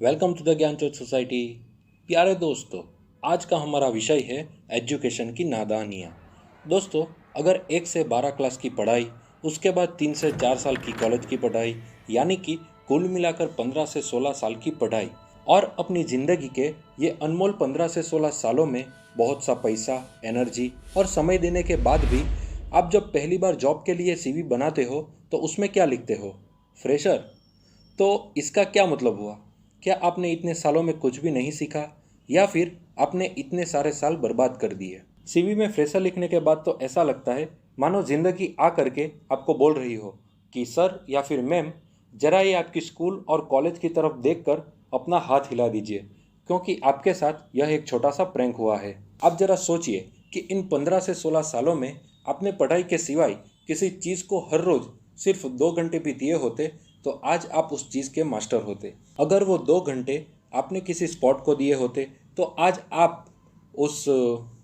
Welcome to the ज्ञानचोद society. प्यारे दोस्तों, आज का हमारा विषय है एजुकेशन की नादानियाँ। दोस्तों, अगर 1 से 12 क्लास की पढ़ाई, उसके बाद 3 से 4 साल की कॉलेज की पढ़ाई, यानी कि कुल मिलाकर 15 से 16 साल की पढ़ाई, और अपनी ज़िंदगी के ये अनमोल 15 से 16 सालों में बहुत सा पैसा, एनर्जी और समय देने के बाद भी आप जब पहली बार जॉब के लिए सीवी बनाते हो तो उसमें क्या लिखते हो? फ्रेशर। तो इसका क्या मतलब हुआ? क्या आपने इतने सालों में कुछ भी नहीं सीखा, या फिर आपने इतने सारे साल बर्बाद कर दिए? सीवी में फ्रेशर लिखने के बाद तो ऐसा लगता है मानो जिंदगी आ करके आपको बोल रही हो कि सर या फिर मैम, जरा ये आपकी स्कूल और कॉलेज की तरफ देखकर अपना हाथ हिला दीजिए, क्योंकि आपके साथ यह एक छोटा सा प्रैंक हुआ है। आप जरा सोचिए कि इन 15 से 16 सालों में आपने पढ़ाई के सिवाय किसी चीज़ को हर रोज सिर्फ 2 घंटे भी दिए होते तो आज आप उस चीज़ के मास्टर होते। अगर वो 2 घंटे आपने किसी स्पॉट को दिए होते तो आज आप उस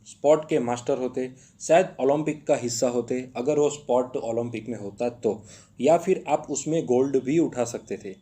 स्पॉट के मास्टर होते, शायद ओलंपिक का हिस्सा होते अगर वो स्पॉट ओलंपिक में होता तो, या फिर आप उसमें गोल्ड भी उठा सकते थे।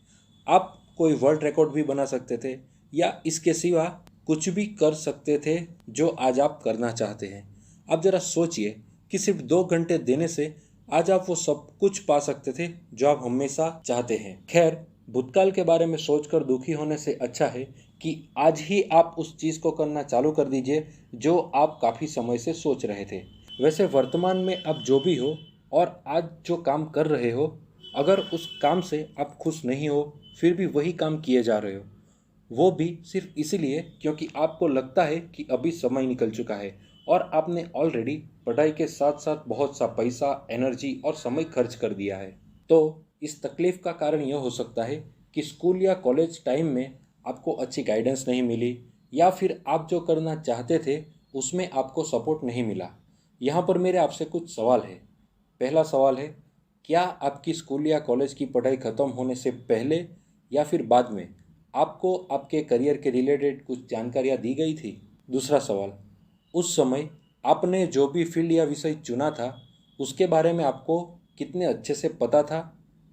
आप कोई वर्ल्ड रिकॉर्ड भी बना सकते थे, या इसके सिवा कुछ भी कर सकते थे जो आज आप करना चाहते हैं। आप ज़रा सोचिए कि सिर्फ 2 घंटे देने से आज आप वो सब कुछ पा सकते थे जो आप हमेशा चाहते हैं। खैर, भूतकाल के बारे में सोचकर दुखी होने से अच्छा है कि आज ही आप उस चीज़ को करना चालू कर दीजिए जो आप काफ़ी समय से सोच रहे थे। वैसे वर्तमान में आप जो भी हो और आज जो काम कर रहे हो, अगर उस काम से आप खुश नहीं हो फिर भी वही काम किए जा रहे हो, वो भी सिर्फ इसीलिए क्योंकि आपको लगता है कि अभी समय निकल चुका है और आपने ऑलरेडी पढ़ाई के साथ साथ बहुत सा पैसा, एनर्जी और समय खर्च कर दिया है। तो इस तकलीफ का कारण यह हो सकता है कि स्कूल या कॉलेज टाइम में आपको अच्छी गाइडेंस नहीं मिली, या फिर आप जो करना चाहते थे उसमें आपको सपोर्ट नहीं मिला। यहाँ पर मेरे आपसे कुछ सवाल है। पहला सवाल है, क्या आपकी स्कूल या कॉलेज की पढ़ाई ख़त्म होने से पहले या फिर बाद में आपको आपके करियर के रिलेटेड कुछ जानकारियाँ दी गई थी? दूसरा सवाल, उस समय आपने जो भी फील्ड या विषय चुना था उसके बारे में आपको कितने अच्छे से पता था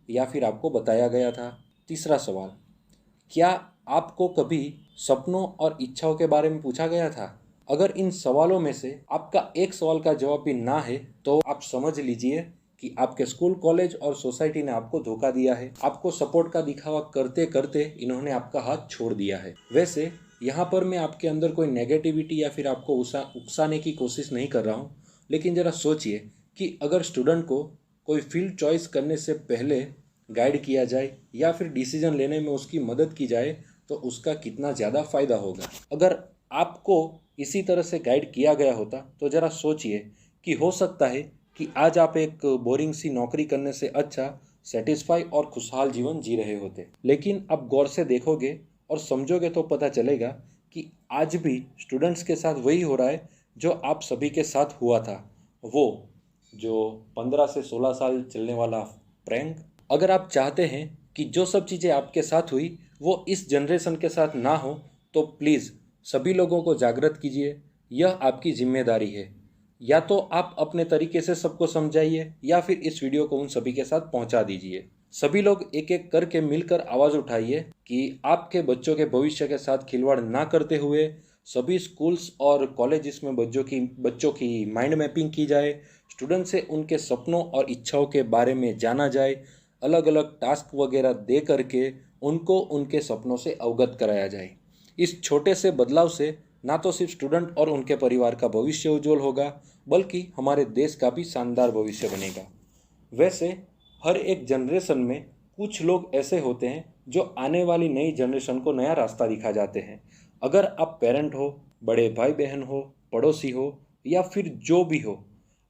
या फिर आपको बताया गया था? तीसरा सवाल, क्या आपको कभी सपनों और इच्छाओं के बारे में पूछा गया था? अगर इन सवालों में से आपका एक सवाल का जवाब भी ना है तो आप समझ लीजिए कि आपके स्कूल, कॉलेज और सोसाइटी ने आपको धोखा दिया है। आपको सपोर्ट का दिखावा करते करते इन्होंने आपका हाथ छोड़ दिया है। वैसे यहाँ पर मैं आपके अंदर कोई नेगेटिविटी या फिर आपको उकसाने की कोशिश नहीं कर रहा हूँ, लेकिन ज़रा सोचिए कि अगर स्टूडेंट को कोई फील्ड चॉइस करने से पहले गाइड किया जाए या फिर डिसीजन लेने में उसकी मदद की जाए तो उसका कितना ज़्यादा फ़ायदा होगा। अगर आपको इसी तरह से गाइड किया गया होता तो ज़रा सोचिए कि हो सकता है कि आज आप एक बोरिंग सी नौकरी करने से अच्छा सेटिस्फाई और खुशहाल जीवन जी रहे होते। लेकिन अब गौर से देखोगे और समझोगे तो पता चलेगा कि आज भी स्टूडेंट्स के साथ वही हो रहा है जो आप सभी के साथ हुआ था, वो जो 15 से 16 साल चलने वाला प्रैंक। अगर आप चाहते हैं कि जो सब चीज़ें आपके साथ हुई वो इस जनरेशन के साथ ना हो तो प्लीज़ सभी लोगों को जागृत कीजिए। यह आपकी जिम्मेदारी है। या तो आप अपने तरीके से सबको समझाइए या फिर इस वीडियो को उन सभी के साथ पहुंचा दीजिए। सभी लोग एक एक करके मिलकर आवाज़ उठाइए कि आपके बच्चों के भविष्य के साथ खिलवाड़ ना करते हुए सभी स्कूल्स और कॉलेजेस में बच्चों की माइंड मैपिंग की जाए, स्टूडेंट से उनके सपनों और इच्छाओं के बारे में जाना जाए, अलग अलग टास्क वगैरह दे करके उनको उनके सपनों से अवगत कराया जाए। इस छोटे से बदलाव से ना तो सिर्फ स्टूडेंट और उनके परिवार का भविष्य उज्जवल होगा, बल्कि हमारे देश का भी शानदार भविष्य बनेगा। वैसे हर एक जनरेशन में कुछ लोग ऐसे होते हैं जो आने वाली नई जनरेशन को नया रास्ता दिखा जाते हैं। अगर आप पेरेंट हो, बड़े भाई बहन हो, पड़ोसी हो या फिर जो भी हो,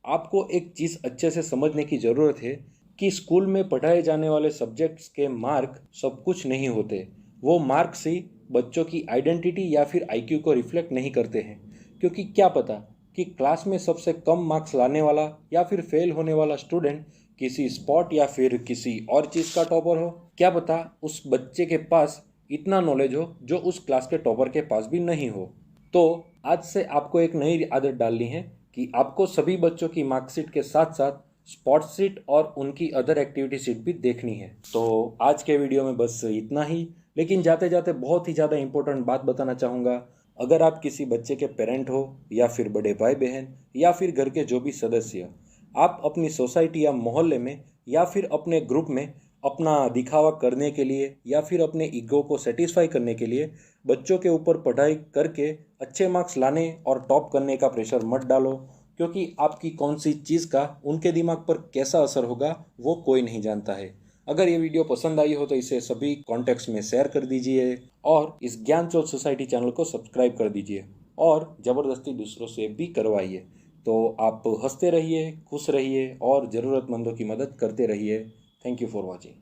आपको एक चीज़ अच्छे से समझने की ज़रूरत है कि स्कूल में पढ़ाए जाने वाले सब्जेक्ट्स के मार्क सब कुछ नहीं होते। वो मार्क्स ही बच्चों की आइडेंटिटी या फिर आईक्यू को रिफ्लेक्ट नहीं करते हैं, क्योंकि क्या पता कि क्लास में सबसे कम मार्क्स लाने वाला या फिर फेल होने वाला स्टूडेंट किसी स्पॉट या फिर किसी और चीज़ का टॉपर हो। क्या पता उस बच्चे के पास इतना नॉलेज हो जो उस क्लास के टॉपर के पास भी नहीं हो। तो आज से आपको एक नई आदत डालनी है कि आपको सभी बच्चों की मार्कशीट के साथ साथ स्पॉट शीट और उनकी अदर एक्टिविटी शीट भी देखनी है। तो आज के वीडियो में बस इतना ही। लेकिन जाते जाते बहुत ही ज़्यादा इंपॉर्टेंट बात बताना चाहूँगा। अगर आप किसी बच्चे के पेरेंट हो या फिर बड़े भाई बहन या फिर घर के जो भी सदस्य, आप अपनी सोसाइटी या मोहल्ले में या फिर अपने ग्रुप में अपना दिखावा करने के लिए या फिर अपने ईगो को सेटिस्फाई करने के लिए बच्चों के ऊपर पढ़ाई करके अच्छे मार्क्स लाने और टॉप करने का प्रेशर मत डालो, क्योंकि आपकी कौन सी चीज़ का उनके दिमाग पर कैसा असर होगा वो कोई नहीं जानता है। अगर ये वीडियो पसंद आई हो तो इसे सभी कॉन्टेक्ट्स में शेयर कर दीजिए और इस ज्ञान चौथ सोसाइटी चैनल को सब्सक्राइब कर दीजिए और ज़बरदस्ती दूसरों से भी करवाइए। तो आप हंसते रहिए, खुश रहिए और ज़रूरतमंदों की मदद करते रहिए। Thank you for watching.